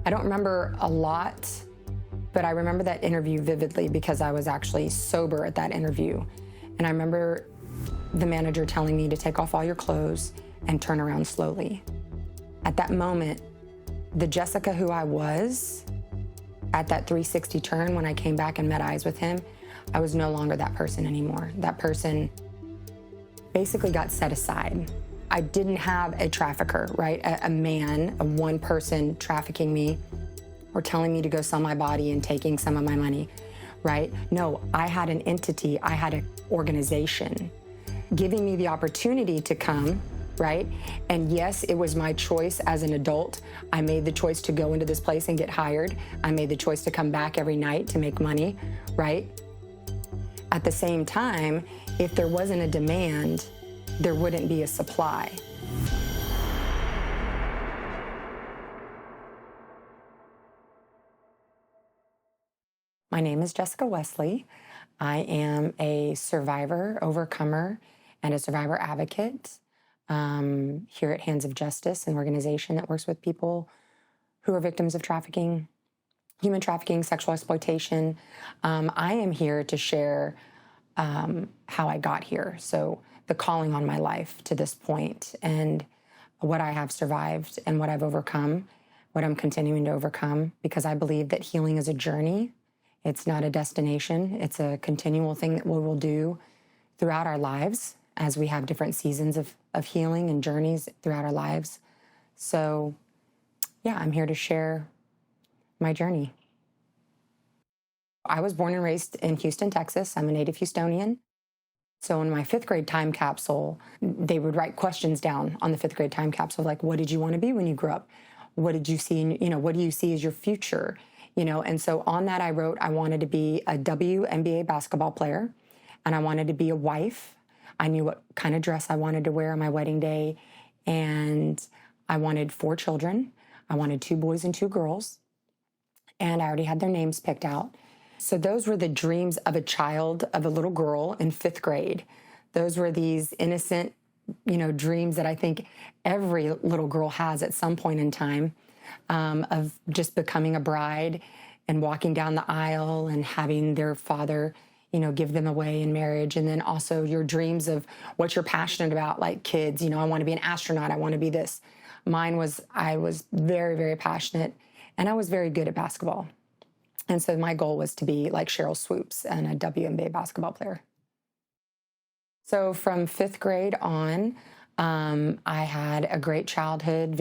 I don't remember a lot, but I remember that interview vividly because I was actually sober at that interview. And I remember the manager telling me to take off all your clothes and turn around slowly. At that moment, the Jessica who I was at that 360 turn when I came back and met eyes with him, I was no longer that person anymore. That person basically got set aside. I didn't have a trafficker, right? A man, a one person trafficking me or telling me to go sell my body and taking some of my money, right? No, I had an entity, I had an organization giving me the opportunity to come, right? And yes, it was my choice as an adult. I made the choice to go into this place and get hired. I made the choice to come back every night to make money, right? At the same time, if there wasn't a demand, there wouldn't be a supply. My name is Jessica Wesley. I am a survivor, overcomer, and a survivor advocate here at Hands of Justice, an organization that works with people who are victims of trafficking, human trafficking, sexual exploitation. I am here to share how I got here. So the calling on my life to this point and what I have survived and what I've overcome, what I'm continuing to overcome, because I believe that healing is a journey. It's not a destination. It's a continual thing that we will do throughout our lives as we have different seasons of healing and journeys throughout our lives. So yeah, I'm here to share my journey. I was born and raised in Houston, Texas. I'm a native Houstonian. So in my fifth grade time capsule, they would write questions down on the fifth grade time capsule, like, what did you want to be when you grew up? What did you see, what do you see as your future? And so on that I wrote, I wanted to be a WNBA basketball player, and I wanted to be a wife. I knew what kind of dress I wanted to wear on my wedding day, and I wanted 4 children. I wanted 2 boys and 2 girls, and I already had their names picked out. So those were the dreams of a child, of a little girl in 5th grade. Those were these innocent, dreams that I think every little girl has at some point in time, of just becoming a bride and walking down the aisle and having their father, give them away in marriage. And then also your dreams of what you're passionate about, like kids, I want to be an astronaut. I want to be this. Mine was, I was very, very passionate, and I was very good at basketball. And so my goal was to be like Cheryl Swoops and a WNBA basketball player. So from 5th grade on, I had a great childhood,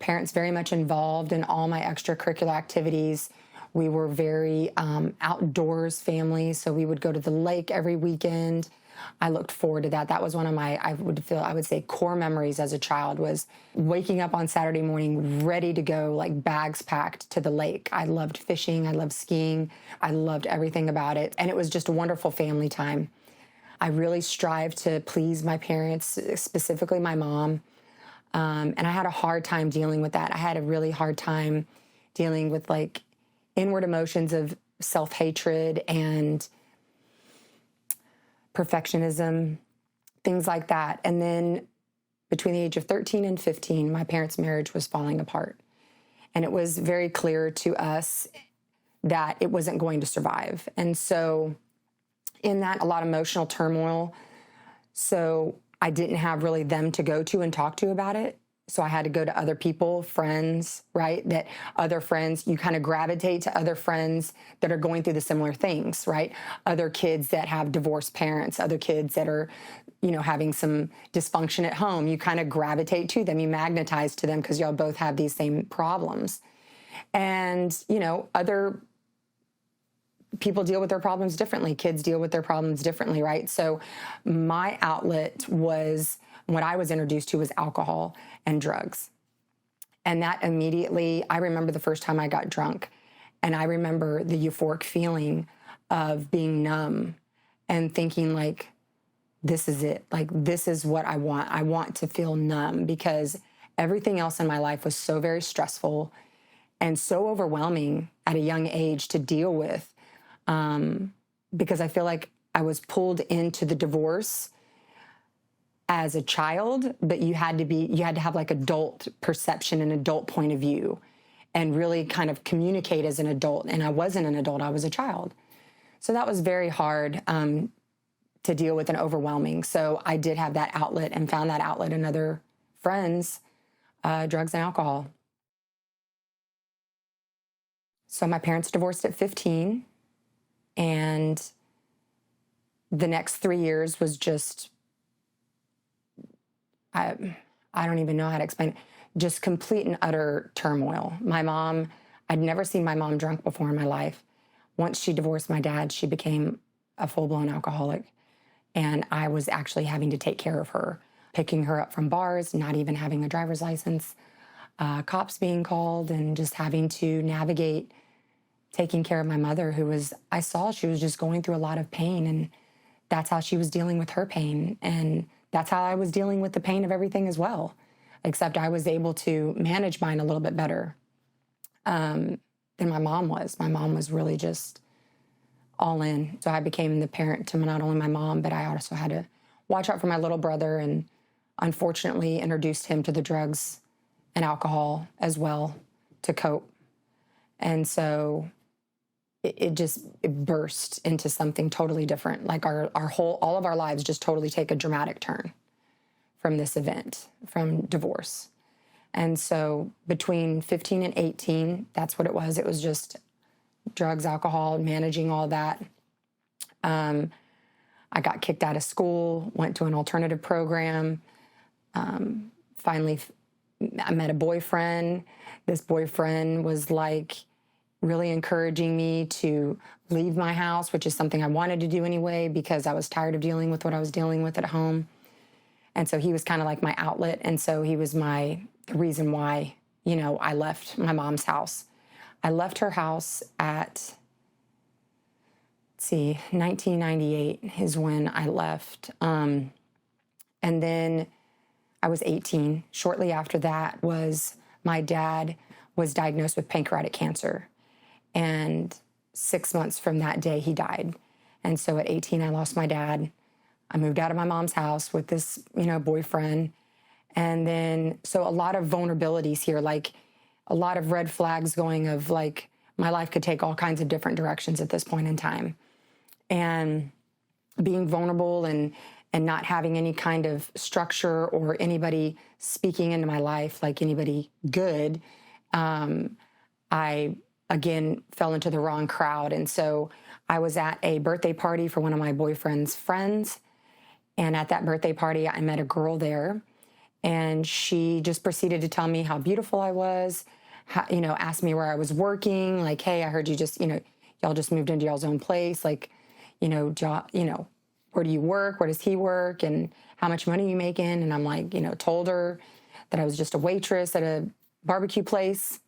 parents very much involved in all my extracurricular activities. We were very outdoors family, so we would go to the lake every weekend. I looked forward to that. That was one of my, I would say, core memories as a child, was waking up on Saturday morning ready to go, like bags packed, to the lake. I loved fishing. I loved skiing. I loved everything about it. And it was just a wonderful family time. I really strived to please my parents, specifically my mom. And I had a hard time dealing with that. I had a really hard time dealing with like inward emotions of self-hatred and perfectionism, things like that. And then between the age of 13 and 15, my parents' marriage was falling apart. And it was very clear to us that it wasn't going to survive. And so in that, a lot of emotional turmoil. So I didn't have really them to go to and talk to about it. So I had to go to other people, friends, right? That other friends, you kind of gravitate to other friends that are going through the similar things, right? Other kids that have divorced parents, other kids that are, having some dysfunction at home. You kind of gravitate to them, you magnetize to them because y'all both have these same problems. And, other people deal with their problems differently. Kids deal with their problems differently, right? So my outlet was, what I was introduced to was alcohol and drugs. And that immediately, I remember the first time I got drunk, and I remember the euphoric feeling of being numb and thinking like, this is it. Like, this is what I want. I want to feel numb, because everything else in my life was so very stressful and so overwhelming at a young age to deal with, because I feel like I was pulled into the divorce as a child, but you had to have like adult perception and adult point of view. and really kind of communicate as an adult. And I wasn't an adult, I was a child. So that was very hard to deal with and overwhelming. So I did have that outlet and found that outlet in other friends, drugs and alcohol. So my parents divorced at 15, and the next 3 years was just, I don't even know how to explain it, just complete and utter turmoil. My mom, I'd never seen my mom drunk before in my life. Once she divorced my dad, she became a full-blown alcoholic, and I was actually having to take care of her, picking her up from bars, not even having a driver's license, cops being called, and just having to navigate taking care of my mother, I saw she was just going through a lot of pain, and that's how she was dealing with her pain. And that's how I was dealing with the pain of everything as well, except I was able to manage mine a little bit better than my mom was. My mom was really just all in. So I became the parent to not only my mom, but I also had to watch out for my little brother, and unfortunately introduced him to the drugs and alcohol as well to cope. And so it burst into something totally different. Like all of our lives just totally take a dramatic turn from this event, from divorce. And so between 15 and 18, that's what it was. It was just drugs, alcohol, managing all that. I got kicked out of school, went to an alternative program. Finally, I met a boyfriend. This boyfriend was like really encouraging me to leave my house, which is something I wanted to do anyway, because I was tired of dealing with what I was dealing with at home. And so he was kind of like my outlet. And so he was the reason why, I left my mom's house. I left her house at, 1998 is when I left. And then I was 18. Shortly after that my dad was diagnosed with pancreatic cancer. And 6 months from that day, he died. And so at 18, I lost my dad. I moved out of my mom's house with this, boyfriend. And then, so a lot of vulnerabilities here, like a lot of red flags going of like, my life could take all kinds of different directions at this point in time. And being vulnerable and not having any kind of structure or anybody speaking into my life, like anybody good, I, again, fell into the wrong crowd. And so I was at a birthday party for one of my boyfriend's friends. And at that birthday party, I met a girl there. And she just proceeded to tell me how beautiful I was, asked me where I was working. Like, hey, I heard you just, y'all just moved into y'all's own place. Like, where do you work? Where does he work? And how much money are you making? And I'm like, told her that I was just a waitress at a barbecue place.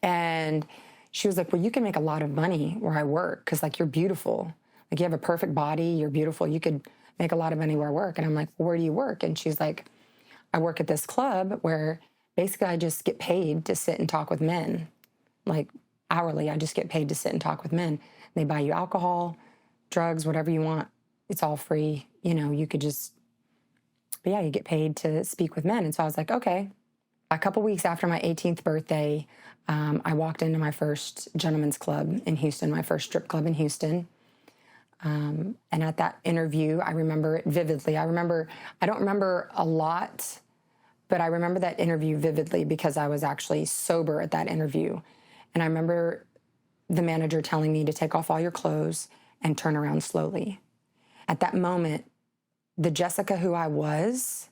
And she was like, well, you can make a lot of money where I work, because like, you're beautiful. Like, you have a perfect body. You're beautiful. You could make a lot of money where I work. And I'm like, well, where do you work? And she's like, I work at this club where basically I just get paid to sit and talk with men. Like, hourly, I just get paid to sit and talk with men. They buy you alcohol, drugs, whatever you want. It's all free. You could just, but yeah, you get paid to speak with men. And so I was like, okay. A couple weeks after my 18th birthday, I walked into my first gentleman's club in Houston, my first strip club in Houston. And at that interview, I remember it vividly. I don't remember a lot, but I remember that interview vividly because I was actually sober at that interview. And I remember the manager telling me to take off all your clothes and turn around slowly. At that moment, the Jessica who I was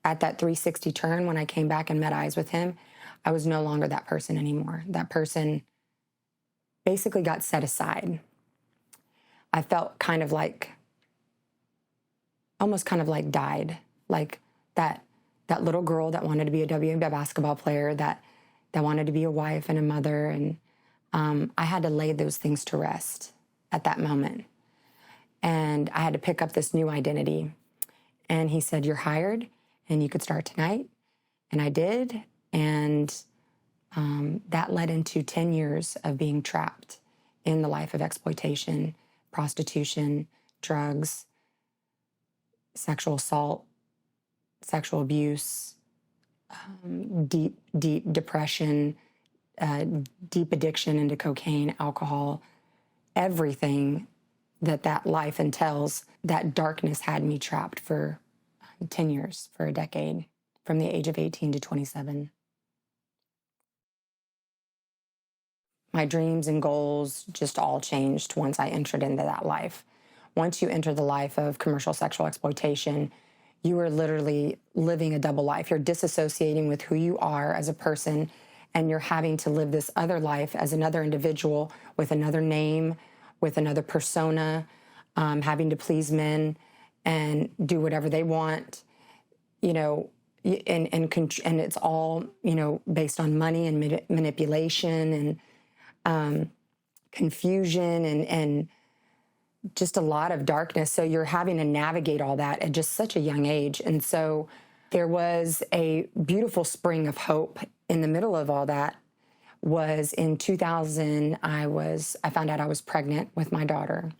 at that 360 turn, when I came back and met eyes with him, I was no longer that person anymore. That person basically got set aside. I felt almost kind of like died. Like that little girl that wanted to be a WNBA basketball player, that wanted to be a wife and a mother. And I had to lay those things to rest at that moment. And I had to pick up this new identity. And he said, you're hired and you could start tonight. And I did. And that led into 10 years of being trapped in the life of exploitation, prostitution, drugs, sexual assault, sexual abuse, deep depression, uh, deep addiction into cocaine, alcohol, everything that life entails. That darkness had me trapped for 10 years, for a decade, from the age of 18 to 27. My dreams and goals just all changed once I entered into that life. Once you enter the life of commercial sexual exploitation, you are literally living a double life. You're disassociating with who you are as a person, and you're having to live this other life as another individual with another name, with another persona, having to please men and do whatever they want, you know, and it's all, based on money and manipulation and confusion and just a lot of darkness. So you're having to navigate all that at just such a young age. And so there was a beautiful spring of hope in the middle of all that. Was in 2000, I found out I was pregnant with my daughter.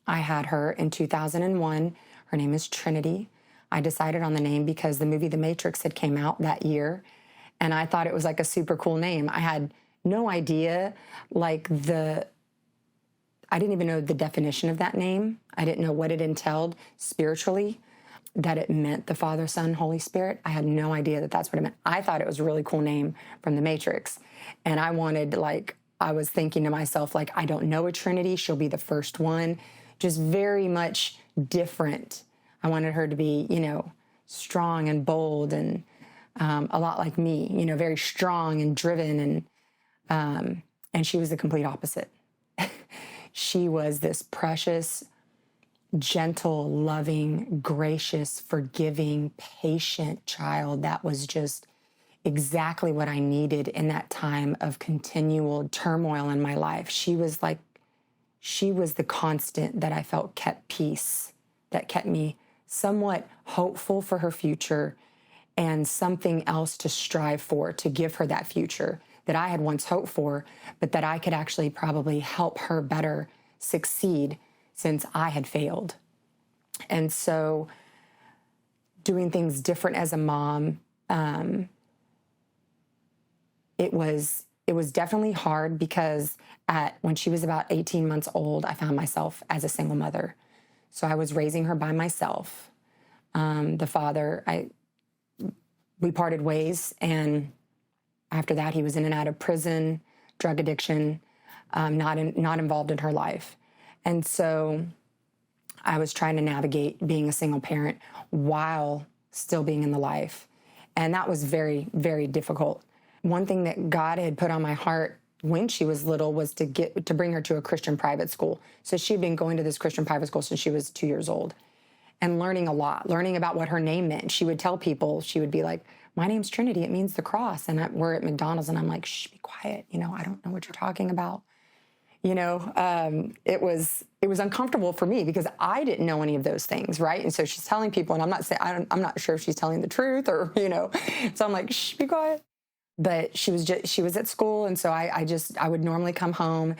I had her in 2001. Her name is Trinity. I decided on the name because the movie The Matrix had came out that year, and I thought it was like a super cool name. I had no idea, I didn't even know the definition of that name. I didn't know what it entailed spiritually, that it meant the Father, Son, Holy Spirit. I had no idea that that's what it meant. I thought it was a really cool name from The Matrix. And I wanted, I was thinking to myself, I don't know a Trinity. She'll be the first one. Just very much different. I wanted her to be, strong and bold and a lot like me, very strong and driven. And she was the complete opposite. She was this precious, gentle, loving, gracious, forgiving, patient child that was just exactly what I needed in that time of continual turmoil in my life. She was the constant that I felt kept peace, that kept me somewhat hopeful for her future and something else to strive for, to give her that future that I had once hoped for, but that I could actually probably help her better succeed since I had failed. And so doing things different as a mom, it was definitely hard because when she was about 18 months old, I found myself as a single mother. So I was raising her by myself. The father, we parted ways, and after that, he was in and out of prison, drug addiction, not involved in her life. And so I was trying to navigate being a single parent while still being in the life. And that was very, very difficult. One thing that God had put on my heart when she was little was to bring her to a Christian private school. So she'd been going to this Christian private school since she was 2 years old and learning a lot, learning about what her name meant. She would tell people, she would be like, my name's Trinity, it means the cross. And we're at McDonald's and I'm like, shh, be quiet. I don't know what you're talking about. It was uncomfortable for me because I didn't know any of those things, right? And so she's telling people, and I'm not sure if she's telling the truth or, so I'm like, shh, be quiet. But she was at school. And so I would normally come home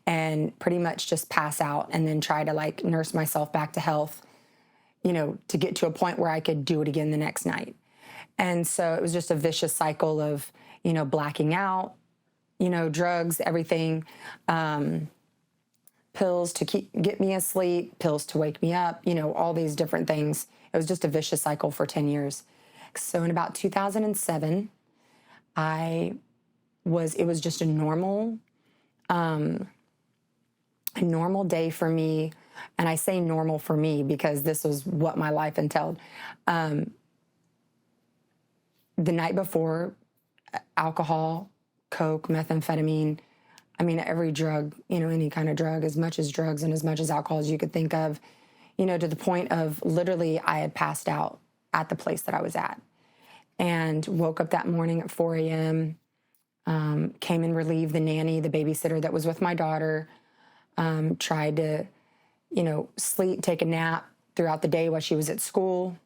and pretty much just pass out and then try to nurse myself back to health, to get to a point where I could do it again the next night. And so it was just a vicious cycle of, blacking out, drugs, everything, pills to get me asleep, pills to wake me up, all these different things. It was just a vicious cycle for 10 years. So in about 2007, it was just a normal day for me. And I say normal for me because this was what my life entailed. The night before, alcohol, coke, methamphetamine, every drug, any kind of drug, as much as drugs and as much as alcohol as you could think of, to the point of literally I had passed out at the place that I was at and woke up that morning at 4 a.m., came and relieved the nanny, the babysitter that was with my daughter, tried to, sleep, take a nap throughout the day while she was at school.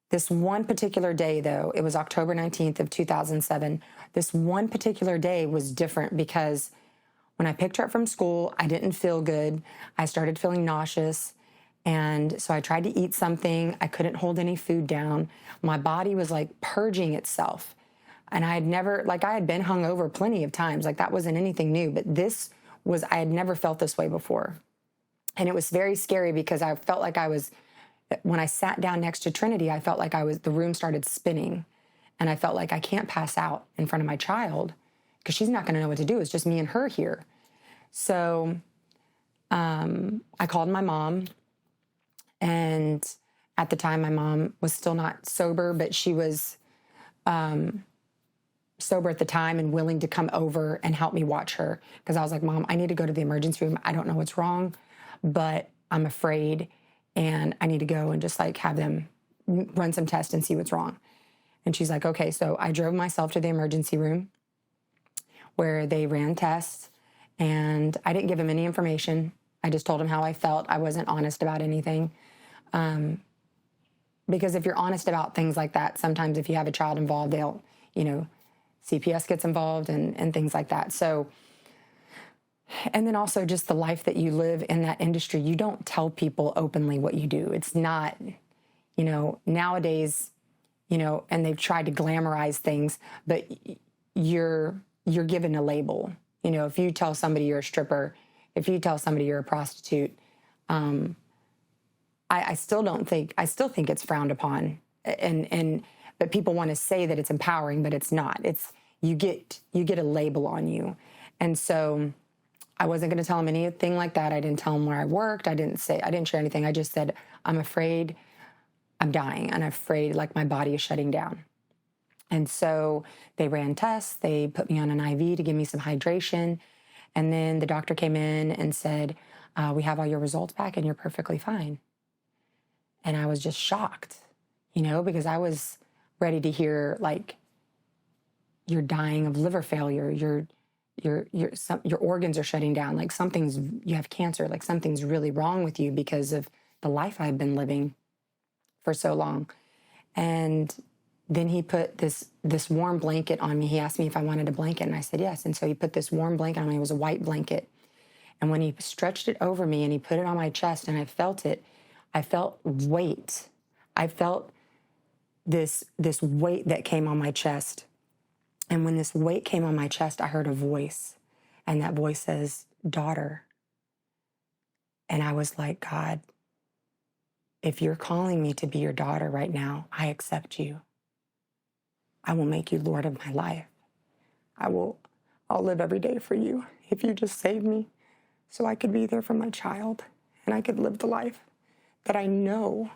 This one particular day, though, it was October 19th of 2007. This one particular day was different because when I picked her up from school, I didn't feel good. I started feeling nauseous. And so I tried to eat something. I couldn't hold any food down. My body was purging itself And I had been hungover plenty of times. Like, that wasn't anything new, but I had never felt this way before. And it was very scary because I felt like when I sat down next to Trinity, I felt like the room started spinning. And I felt like I can't pass out in front of my child because she's not going to know what to do. It's just me and her here. So I called my mom. And at the time, my mom was still not sober, but she was sober at the time and willing to come over and help me watch her. Because I was like, Mom, I need to go to the emergency room. I don't know what's wrong, but I'm afraid. And I need to go and just like have them run some tests and see what's wrong. And she's like, okay. So I drove myself to the emergency room where they ran tests, and I didn't give him any information. I just told him how I felt. I wasn't honest about anything. Because if you're honest about things like that, sometimes if you have a child involved, they'll, CPS gets involved and things like that. So, and then also just the life that you live in that industry, you don't tell people openly what you do. It's not, nowadays, and they've tried to glamorize things, but you're given a label. If you tell somebody you're a stripper, if you tell somebody you're a prostitute, I still think it's frowned upon, but people want to say that it's empowering, but it's not. You get a label on you. And so I wasn't going to tell him anything like that. I didn't tell him where I worked. I didn't share anything. I just said, I'm afraid I'm dying, and I'm afraid like my body is shutting down. And so they ran tests. They put me on an IV to give me some hydration. And then the doctor came in and said, we have all your results back and you're perfectly fine. And I was just shocked, because I was ready to hear, like, you're dying of liver failure. Your organs are shutting down. Like, you have cancer. Like, something's really wrong with you because of the life I've been living for so long. And then he put this warm blanket on me. He asked me if I wanted a blanket, and I said yes. And so he put this warm blanket on me. It was a white blanket. And when he stretched it over me and he put it on my chest and I felt it, I felt weight. I felt this weight that came on my chest. And when this weight came on my chest, I heard a voice. And that voice says, daughter. And I was like, God, if you're calling me to be your daughter right now, I accept you. I will make you Lord of my life. I'll live every day for you if you just save me so I could be there for my child and I could live the life that I know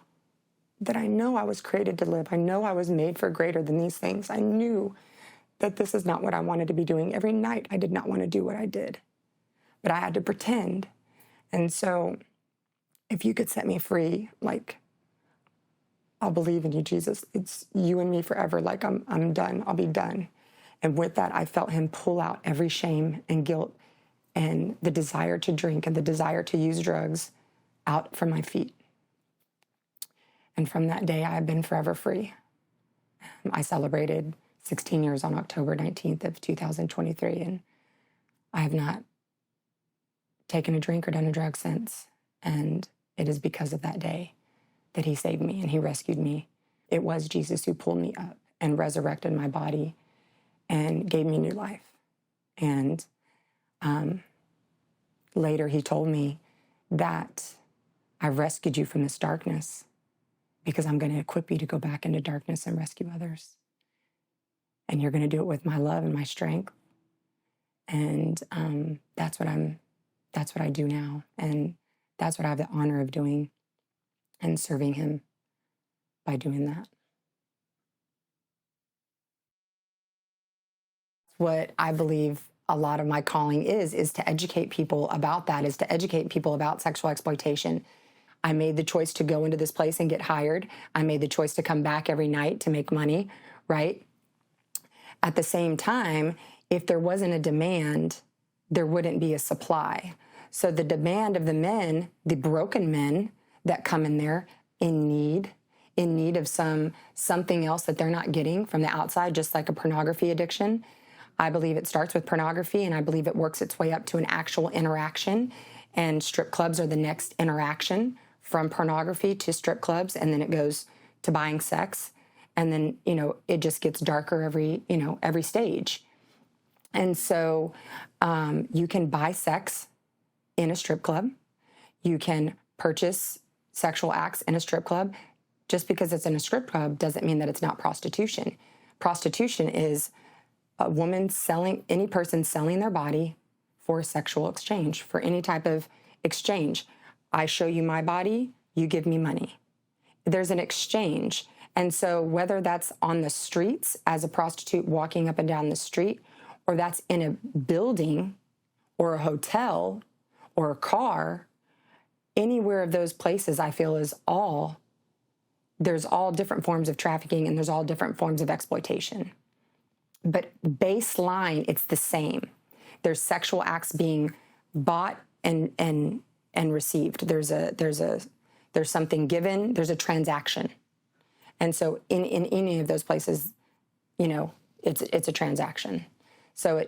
I was created to live. I know I was made for greater than these things. I knew that this is not what I wanted to be doing. Every night I did not want to do what I did, but I had to pretend. And so if you could set me free, like, I'll believe in you, Jesus. It's you and me forever. Like, I'm done. I'll be done. And with that, I felt him pull out every shame and guilt and the desire to drink and the desire to use drugs out from my feet. And from that day, I have been forever free. I celebrated 16 years on October 19th of 2023, and I have not taken a drink or done a drug since. And it is because of that day that he saved me and he rescued me. It was Jesus who pulled me up and resurrected my body and gave me new life. And later he told me that I rescued you from this darkness because I'm going to equip you to go back into darkness and rescue others. And you're going to do it with my love and my strength. And that's what I do now. And that's what I have the honor of doing and serving him by doing that. What I believe a lot of my calling is to educate people about that, is to educate people about sexual exploitation. I made the choice to go into this place and get hired. I made the choice to come back every night to make money, right? At the same time, if there wasn't a demand, there wouldn't be a supply. So the demand of the men, the broken men that come in there in need of something else that they're not getting from the outside, just like a pornography addiction. I believe it starts with pornography, and I believe it works its way up to an actual interaction. And strip clubs are the next interaction from pornography to strip clubs, and then it goes to buying sex. And then, it just gets darker every stage. And so you can buy sex in a strip club. You can purchase sexual acts in a strip club. Just because it's in a strip club doesn't mean that it's not prostitution. Prostitution is any person selling their body for sexual exchange, for any type of exchange. I show you my body, you give me money. There's an exchange. And so whether that's on the streets as a prostitute walking up and down the street, or that's in a building or a hotel or a car, anywhere of those places, I feel there's all different forms of trafficking, and there's all different forms of exploitation. But baseline, it's the same. There's sexual acts being bought and received. There's something given. There's a transaction. And so in any of those places, it's a transaction. So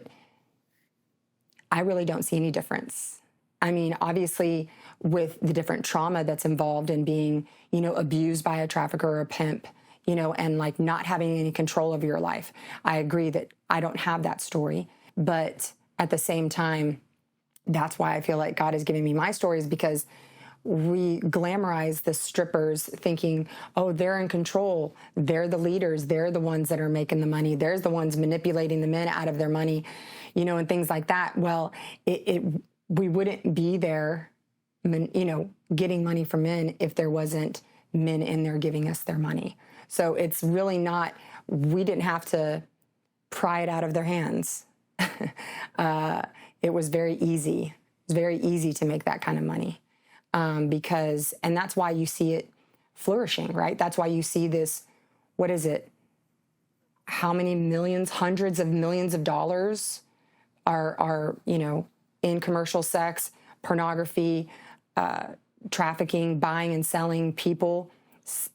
I really don't see any difference. I mean, obviously, with the different trauma that's involved in being, abused by a trafficker or a pimp, and like not having any control over your life. I agree that I don't have that story, but at the same time, that's why I feel like God is giving me my stories, because we glamorize the strippers thinking, oh, they're in control. They're the leaders. They're the ones that are making the money. They're the ones manipulating the men out of their money, and things like that. Well, we wouldn't be there, getting money from men if there wasn't men in there giving us their money. So it's really not, we didn't have to pry it out of their hands. It was very easy. It was very easy to make that kind of money. And that's why you see it flourishing, right? That's why you see this, what is it? How many millions, hundreds of millions of dollars are in commercial sex, pornography, trafficking, buying and selling people.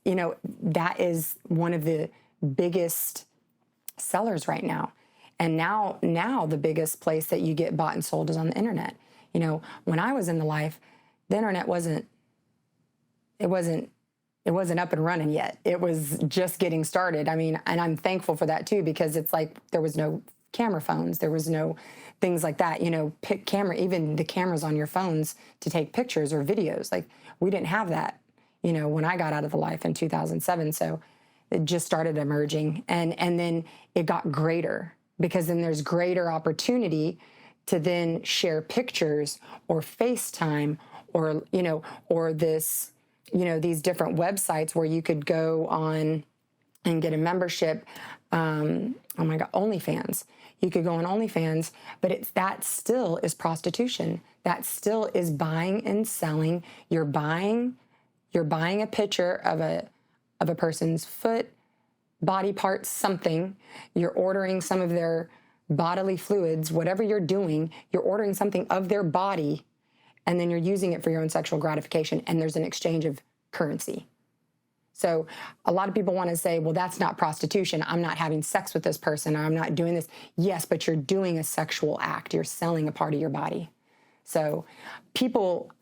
That is one of the biggest sellers right now. And now the biggest place that you get bought and sold is on the internet. When I was in the life, the internet wasn't up and running yet. It was just getting started. I mean, and I'm thankful for that too, because it's like there was no camera phones. There was no things like that, even the cameras on your phones to take pictures or videos. Like, we didn't have that, when I got out of the life in 2007. So it just started emerging, and then it got greater, because then there's greater opportunity to then share pictures or FaceTime or this, these different websites where you could go on and get a membership. Oh my God, OnlyFans. You could go on OnlyFans, but that still is prostitution. That still is buying and selling. You're buying a picture of a person's foot, body parts, something. You're ordering some of their bodily fluids, whatever you're doing, you're ordering something of their body, and then you're using it for your own sexual gratification, and there's an exchange of currency. So a lot of people want to say, well, that's not prostitution. I'm not having sex with this person, or I'm not doing this. Yes, but you're doing a sexual act. You're selling a part of your body. So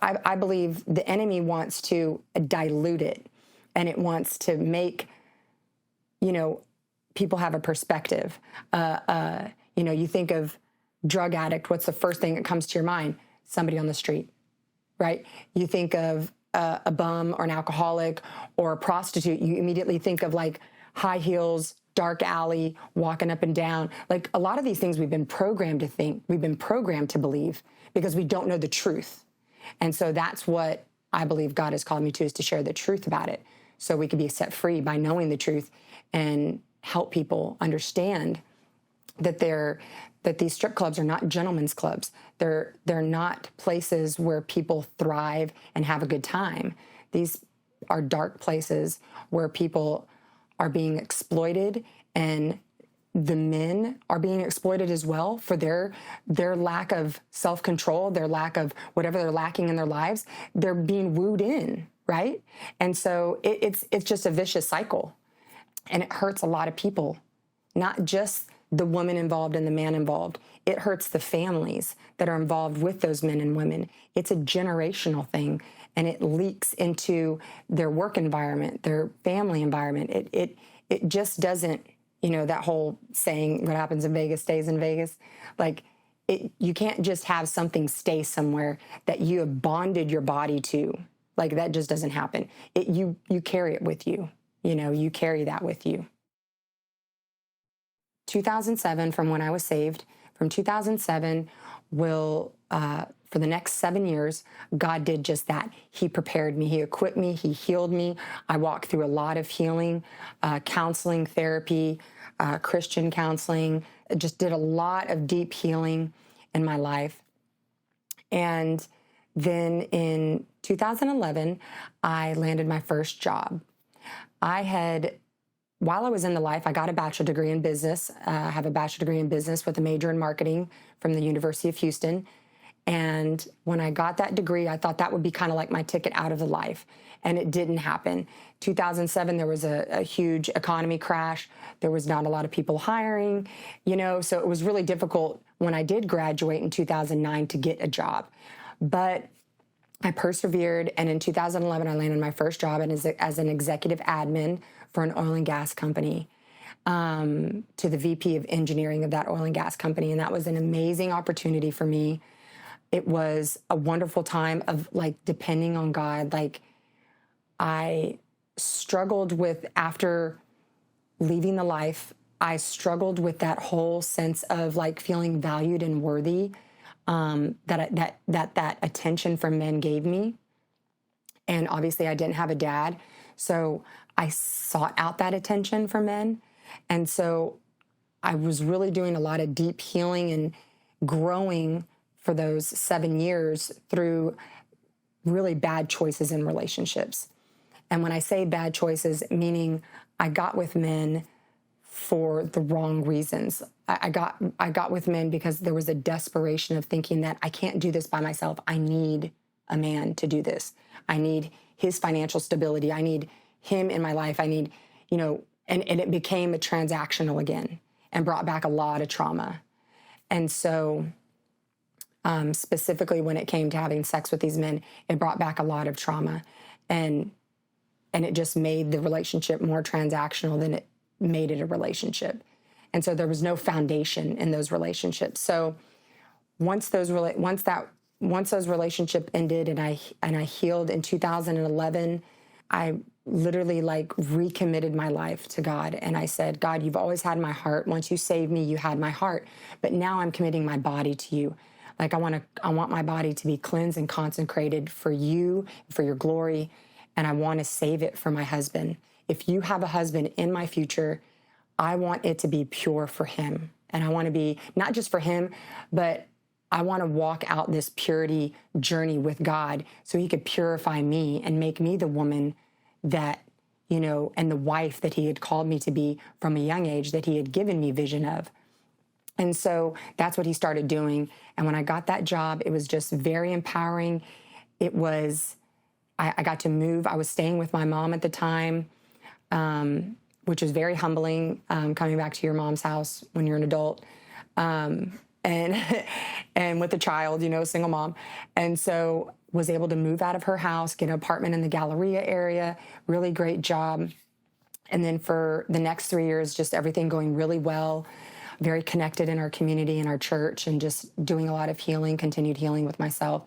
I believe the enemy wants to dilute it, and it wants to make, people have a perspective. You think of drug addict, what's the first thing that comes to your mind? Somebody on the street, right? You think of a bum or an alcoholic or a prostitute, you immediately think of like high heels, dark alley, walking up and down. Like, a lot of these things we've been programmed to think, we've been programmed to believe, because we don't know the truth. And so that's what I believe God has called me to, is to share the truth about it, so we can be set free by knowing the truth and help people understand that these strip clubs are not gentlemen's clubs. They're not places where people thrive and have a good time. These are dark places where people are being exploited, and the men are being exploited as well for their lack of self-control, their lack of whatever they're lacking in their lives. They're being wooed in, right? And so it's just a vicious cycle, and it hurts a lot of people, not just the woman involved and the man involved. It hurts the families that are involved with those men and women. It's a generational thing, and it leaks into their work environment, their family environment. it just doesn't, that whole saying, what happens in Vegas stays in Vegas. Like, you can't just have something stay somewhere that you have bonded your body to. Like, that just doesn't happen. You carry it with you. You carry that with you. 2007, from when I was saved, from 2007 for the next 7 years, God did just that. He prepared me. He equipped me. He healed me. I walked through a lot of healing, counseling, therapy, Christian counseling. Just did a lot of deep healing in my life. And then in 2011, I landed my first job. While I was in the life, I got a bachelor degree in business. I have a bachelor degree in business with a major in marketing from the University of Houston. And when I got that degree, I thought that would be kind of like my ticket out of the life. And it didn't happen. 2007, there was a huge economy crash. There was not a lot of people hiring, so it was really difficult when I did graduate in 2009 to get a job. But I persevered, and in 2011, I landed my first job as an executive admin for an oil and gas company, to the VP of engineering of that oil and gas company. And that was an amazing opportunity for me. It was a wonderful time of depending on God. I struggled with, after leaving the life, I struggled with that whole sense of feeling valued and worthy, that attention from men gave me. And obviously I didn't have a dad. So I sought out that attention from men. And so I was really doing a lot of deep healing and growing for those 7 years through really bad choices in relationships. And when I say bad choices, meaning I got with men for the wrong reasons. I got with men because there was a desperation of thinking that I can't do this by myself. I need a man to do this. I need his financial stability. I need him in my life. I need, and it became a transactional again and brought back a lot of trauma. And so specifically when it came to having sex with these men, it brought back a lot of trauma. And it just made the relationship more transactional than it made it a relationship. And so there was no foundation in those relationships. So once those relationship ended and I healed in 2011, I literally recommitted my life to God. And I said, God, you've always had my heart. Once you saved me, you had my heart. But now I'm committing my body to you. I want my body to be cleansed and consecrated for you, for your glory. And I want to save it for my husband. If you have a husband in my future, I want it to be pure for him. And I want to be, not just for him, but I want to walk out this purity journey with God so he could purify me and make me the woman that, and the wife that he had called me to be from a young age, that he had given me vision of. And so that's what he started doing. And when I got that job, it was just very empowering. I got to move. I was staying with my mom at the time, which was very humbling, coming back to your mom's house when you're an adult, and with a child, single mom. And so was able to move out of her house, get an apartment in the Galleria area, really great job. And then for the next 3 years, just everything going really well, very connected in our community and our church, and just doing a lot of healing, continued healing with myself.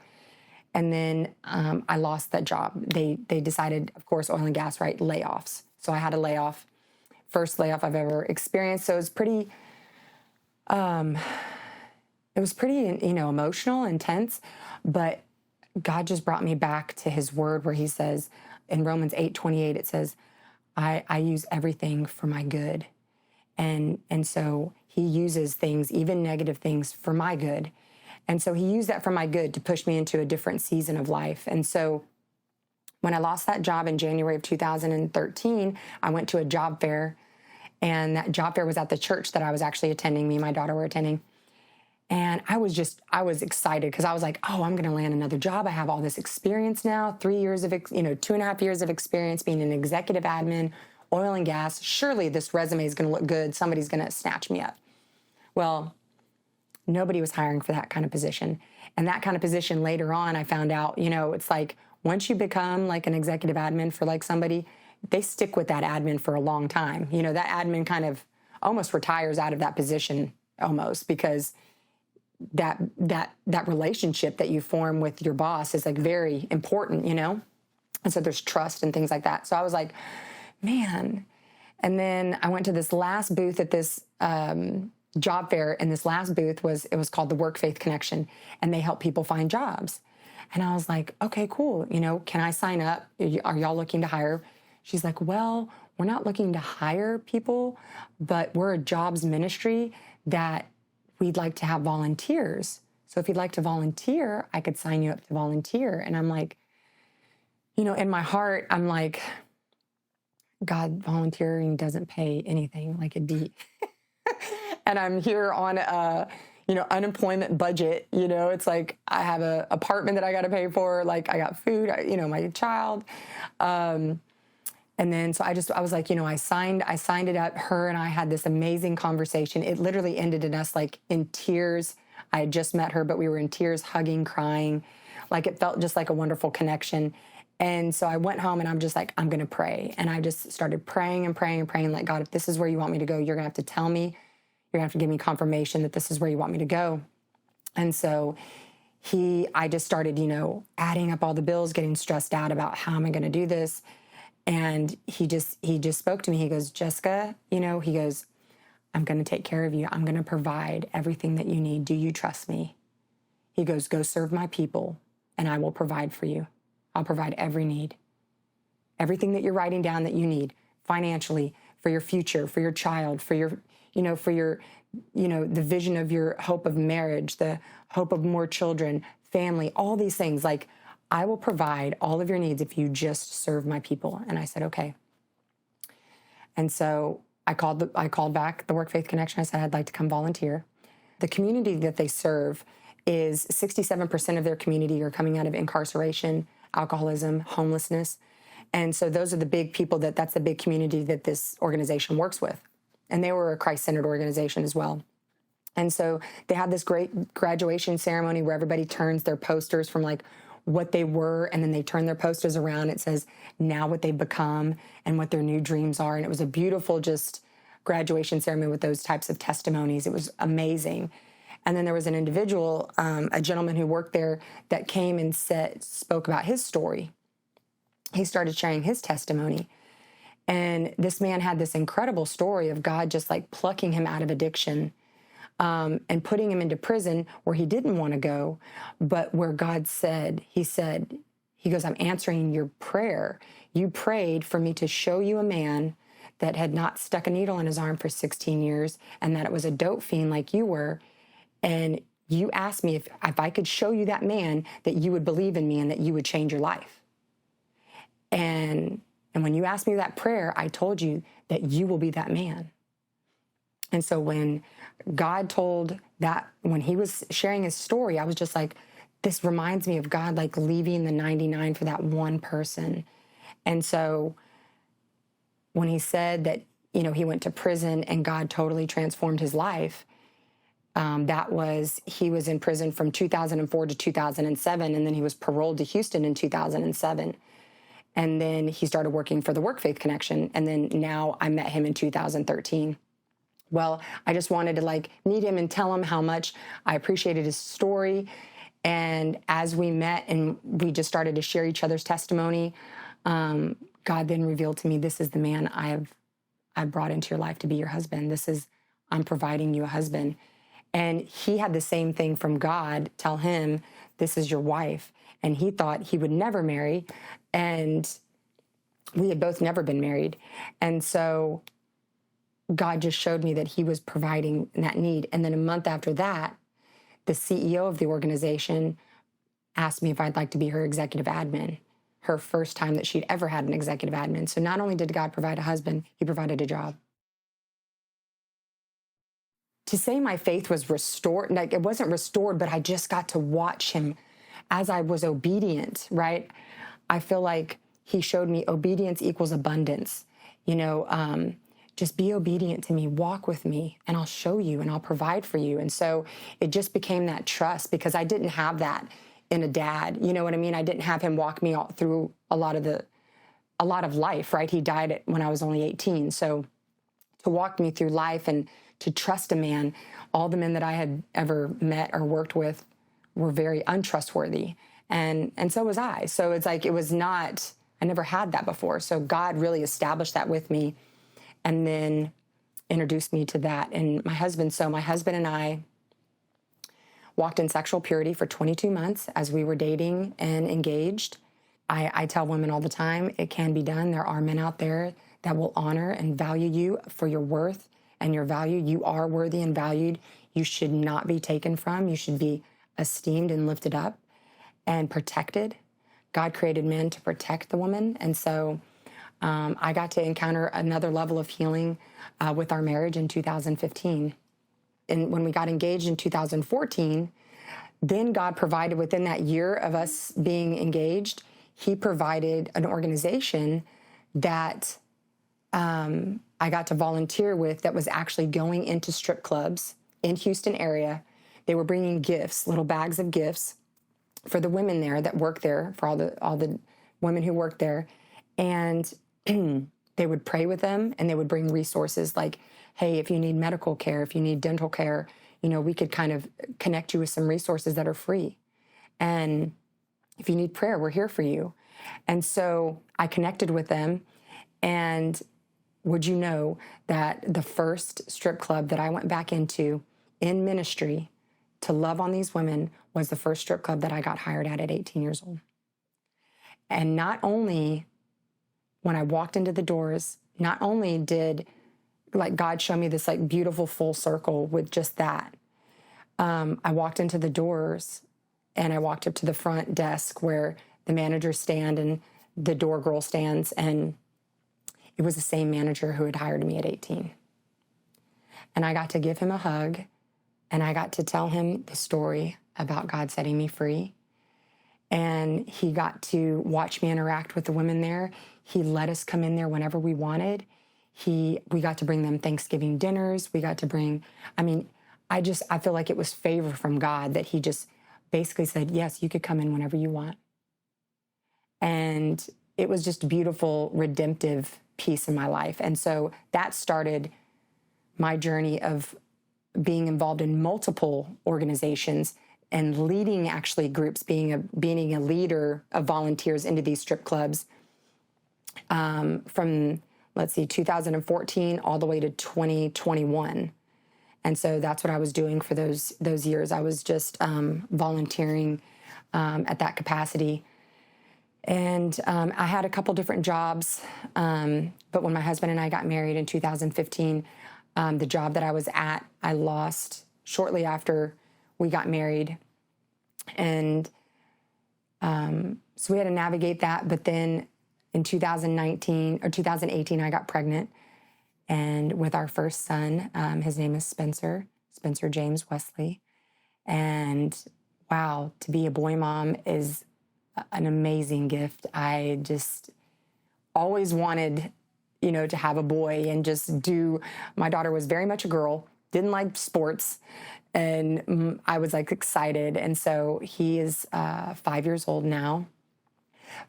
And then I lost that job. They decided, of course, oil and gas, right, layoffs. So I had a layoff, first layoff I've ever experienced. So it was pretty, emotional, intense. But God just brought me back to his word where he says, in Romans 8:28, it says, I use everything for my good. And so he uses things, even negative things, for my good. And so he used that for my good to push me into a different season of life. And so when I lost that job in January of 2013, I went to a job fair, and that job fair was at the church that I was actually attending, me and my daughter were attending. And I was excited because I was like, oh, I'm going to land another job. I have all this experience now, 3 years of, 2.5 years of experience being an executive admin, oil and gas. Surely this resume is going to look good. Somebody's going to snatch me up. Well, nobody was hiring for that kind of position. And that kind of position later on, I found out, it's like once you become like an executive admin for somebody, they stick with that admin for a long time. You know, that admin kind of almost retires out of that position almost, because that relationship that you form with your boss is like very important, you know? And so there's trust and things like that. So I was like, man. And then I went to this last booth at this job fair, and this last booth was called the Work Faith Connection, and they help people find jobs. And I was like, okay, cool. You know, can I sign up? Are y'all looking to hire? She's like, well, we're not looking to hire people, but we're a jobs ministry that we'd like to have volunteers. So if you'd like to volunteer, I could sign you up to volunteer. And I'm like, you know, in my heart, I'm like, God, volunteering doesn't pay anything. Like, it'd be, and I'm here on a, you know, unemployment budget. You know, it's like I have an apartment that I got to pay for. Like, I got food, you know, my child. And then, so I was like, you know, I signed it up. Her and I had this amazing conversation. It literally ended in us like in tears. I had just met her, but we were in tears, hugging, crying. Like, it felt just like a wonderful connection. And so I went home and I'm just like, I'm going to pray. And I just started praying and praying and praying, like, God, if this is where you want me to go, you're going to have to tell me. You're going to have to give me confirmation that this is where you want me to go. And so I just started, you know, adding up all the bills, getting stressed out about how am I going to do this. And he just spoke to me. He goes, Jessica, you know, he goes, I'm going to take care of you. I'm going to provide everything that you need. Do you trust me? He goes, go serve my people and I will provide for you. I'll provide every need. Everything that you're writing down that you need financially, for your future, for your child, for your, you know, the vision of your hope of marriage, the hope of more children, family, all these things. Like, I will provide all of your needs if you just serve my people. And I said, okay. And so I called back the Work Faith Connection. I said, I'd like to come volunteer. The community that they serve is 67% of their community are coming out of incarceration, alcoholism, homelessness. And so those are the big people that's the big community that this organization works with. And they were a Christ-centered organization as well. And so they had this great graduation ceremony where everybody turns their posters from like what they were, and then they turn their posters around. It says now what they've become and what their new dreams are. And it was a beautiful just graduation ceremony with those types of testimonies. It was amazing. And then there was an individual, a gentleman who worked there, that came and spoke about his story. He started sharing his testimony. And this man had this incredible story of God just like plucking him out of addiction, and putting him into prison where he didn't want to go, but where God said, he goes, I'm answering your prayer. You prayed for me to show you a man that had not stuck a needle in his arm for 16 years and that it was a dope fiend like you were. And you asked me if I could show you that man, that you would believe in me and that you would change your life. And when you asked me that prayer, I told you that you will be that man. And so when God told that, when he was sharing his story, I was just like, this reminds me of God, like leaving the 99 for that one person. And so when he said that, you know, he went to prison and God totally transformed his life, he was in prison from 2004 to 2007, and then he was paroled to Houston in 2007. And then he started working for the Work Faith Connection, and then now I met him in 2013. Well, I just wanted to like meet him and tell him how much I appreciated his story. And as we met and we just started to share each other's testimony, God then revealed to me, this is the man I've brought into your life to be your husband. I'm providing you a husband. And he had the same thing from God tell him, this is your wife. And he thought he would never marry. And we had both never been married. And so God just showed me that he was providing that need. And then a month after that, the CEO of the organization asked me if I'd like to be her executive admin, her first time that she'd ever had an executive admin. So not only did God provide a husband, he provided a job. To say my faith was restored, like it wasn't restored, but I just got to watch him as I was obedient, right? I feel like he showed me obedience equals abundance. You know, just be obedient to me, walk with me, and I'll show you and I'll provide for you. And so it just became that trust, because I didn't have that in a dad. You know what I mean? I didn't have him walk me all through a lot of the a lot of life, right? He died when I was only 18. So to walk me through life and to trust a man, all the men that I had ever met or worked with were very untrustworthy. And so was I. So it's like, I never had that before. So God really established that with me and then introduced me to that. And my husband and I walked in sexual purity for 22 months as we were dating and engaged. I tell women all the time, it can be done. There are men out there that will honor and value you for your worth and your value. You are worthy and valued. You should not be taken from. You should be esteemed and lifted up and protected. God created men to protect the woman. And so I got to encounter another level of healing with our marriage in 2015. And when we got engaged in 2014, then God provided within that year of us being engaged, he provided an organization that I got to volunteer with that was actually going into strip clubs in Houston area. They were bringing gifts, little bags of gifts for the women there that work there, for all the women who work there. And they would pray with them and they would bring resources like, hey, if you need medical care, if you need dental care, we could kind of connect you with some resources that are free. And if you need prayer, we're here for you. And so I connected with them. And would you know that the first strip club that I went back into in ministry to love on these women was the first strip club that I got hired at 18 years old. And not only when I walked into the doors, not only did God show me this beautiful full circle with just that, I walked into the doors and I walked up to the front desk where the managers stand and the door girl stands, and it was the same manager who had hired me at 18. And I got to give him a hug, and I got to tell him the story about God setting me free. And he got to watch me interact with the women there. He let us come in there whenever we wanted. We got to bring them Thanksgiving dinners. We got to bring, I feel like it was favor from God that he just basically said, yes, you could come in whenever you want. And it was just a beautiful, redemptive piece in my life. And so that started my journey of being involved in multiple organizations and leading actually groups, being a leader of volunteers into these strip clubs from, 2014 all the way to 2021. And so that's what I was doing for those years. I was just volunteering at that capacity. And I had a couple different jobs, but when my husband and I got married in 2015, the job that I was at, I lost shortly after we got married. And so we had to navigate that. But then in 2018, I got pregnant. And with our first son, his name is Spencer James Wesley. And wow, to be a boy mom is an amazing gift. I just always wanted, to have a boy and just my daughter was very much a girl, didn't like sports. And I was excited. And so he is 5 years old now.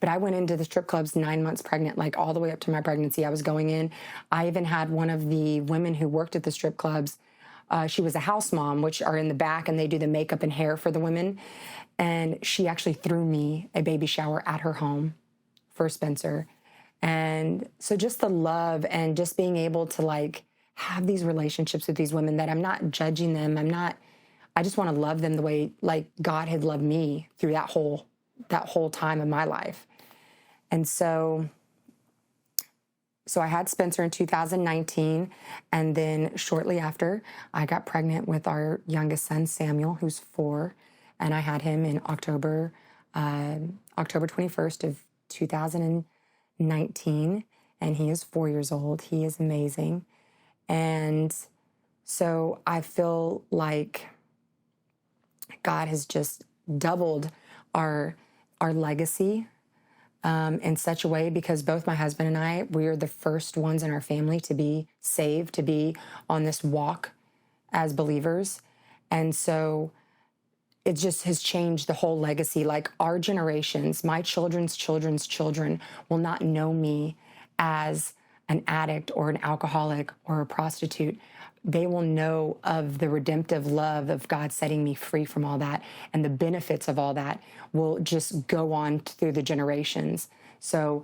But I went into the strip clubs 9 months pregnant, all the way up to my pregnancy. I was going in. I even had one of the women who worked at the strip clubs. She was a house mom, which are in the back, and they do the makeup and hair for the women. And she actually threw me a baby shower at her home for Spencer. And so just the love and just being able to have these relationships with these women that I'm not judging them. I just want to love them the way God had loved me through that whole time of my life. And so I had Spencer in 2019, and then shortly after, I got pregnant with our youngest son, Samuel, who's 4, and I had him in October 21st of 2019, and he is 4 years old. He is amazing. And so I feel like God has just doubled our legacy in such a way, because both my husband and I, we are the first ones in our family to be saved, to be on this walk as believers. And so it just has changed the whole legacy. Like our generations, my children's children's children will not know me as an addict or an alcoholic or a prostitute. They will know of the redemptive love of God setting me free from all that, and the benefits of all that will just go on through the generations. So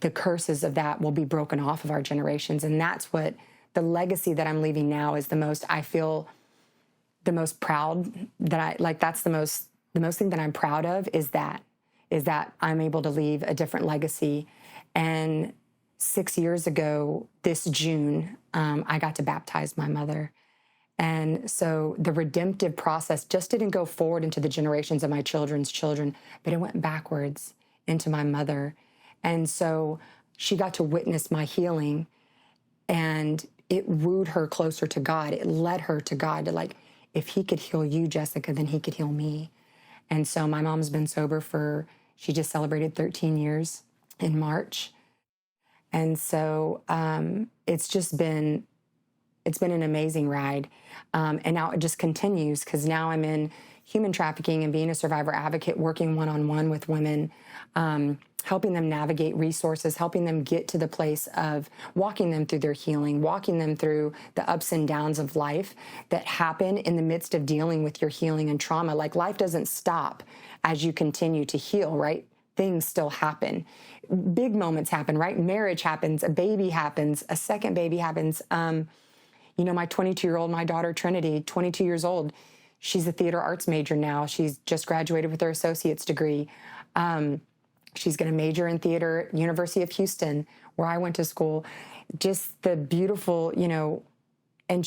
the curses of that will be broken off of our generations. And that's what the legacy that I'm leaving now is I feel the most proud that's the most thing that I'm proud of is that I'm able to leave a different legacy. And 6 years ago, this June, I got to baptize my mother. And so the redemptive process just didn't go forward into the generations of my children's children, but it went backwards into my mother. And so she got to witness my healing, and it wooed her closer to God. It led her to God, to like, if he could heal you, Jessica, then he could heal me. And so my mom's been sober she just celebrated 13 years in March. And so it's been an amazing ride. And now it just continues, because now I'm in human trafficking and being a survivor advocate, working one-on-one with women, helping them navigate resources, helping them get to the place of walking them through their healing, walking them through the ups and downs of life that happen in the midst of dealing with your healing and trauma. Like life doesn't stop as you continue to heal, right? Things still happen. Big moments happen, right? Marriage happens, a baby happens, a second baby happens. My 22-year-old, my daughter Trinity, 22 years old, she's a theater arts major now. She's just graduated with her associate's degree. She's going to major in theater at University of Houston, where I went to school. Just the beautiful, and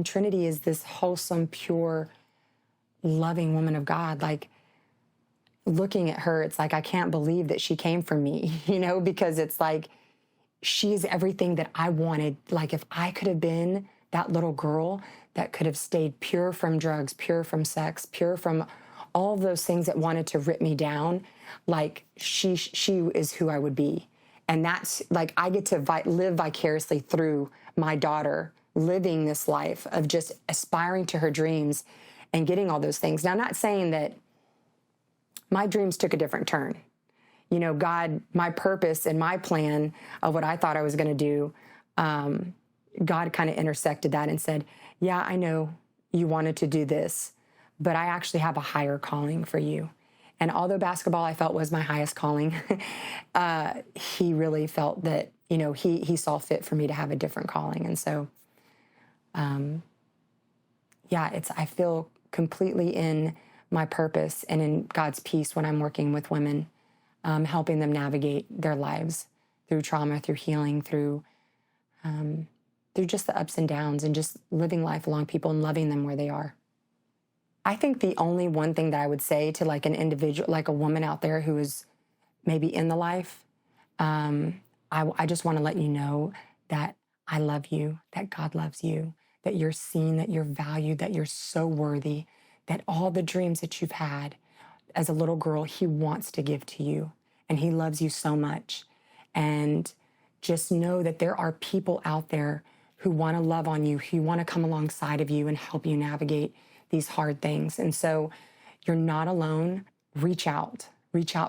Trinity is this wholesome, pure, loving woman of God. Like, looking at her, it's like, I can't believe that she came from me, because it's like, she's everything that I wanted. Like, if I could have been that little girl that could have stayed pure from drugs, pure from sex, pure from all of those things that wanted to rip me down, like she is who I would be. And that's like, I get to live vicariously through my daughter, living this life of just aspiring to her dreams and getting all those things. Now, I'm not saying that my dreams took a different turn. God, my purpose and my plan of what I thought I was going to do, God kind of intersected that and said, yeah, I know you wanted to do this, but I actually have a higher calling for you. And although basketball I felt was my highest calling, he really felt that, he saw fit for me to have a different calling. And so, I feel completely in my purpose and in God's peace when I'm working with women, helping them navigate their lives through trauma, through healing, through just the ups and downs, and just living life along people and loving them where they are. I think the only one thing that I would say to like an individual, like a woman out there who is maybe in the life, I just want to let you know that I love you, that God loves you, that you're seen, that you're valued, that you're so worthy, that all the dreams that you've had as a little girl, he wants to give to you, and he loves you so much. And just know that there are people out there who want to love on you, who want to come alongside of you and help you navigate these hard things. And so you're not alone. Reach out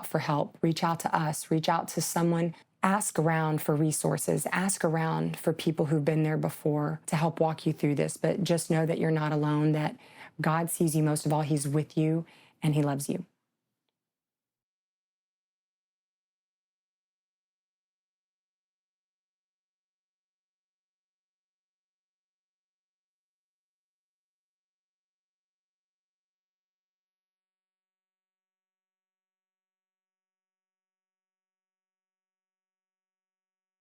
for help, reach out to us, reach out to someone, ask around for resources, ask around for people who've been there before to help walk you through this. But just know that you're not alone, that God sees you most of all. He's with you and he loves you.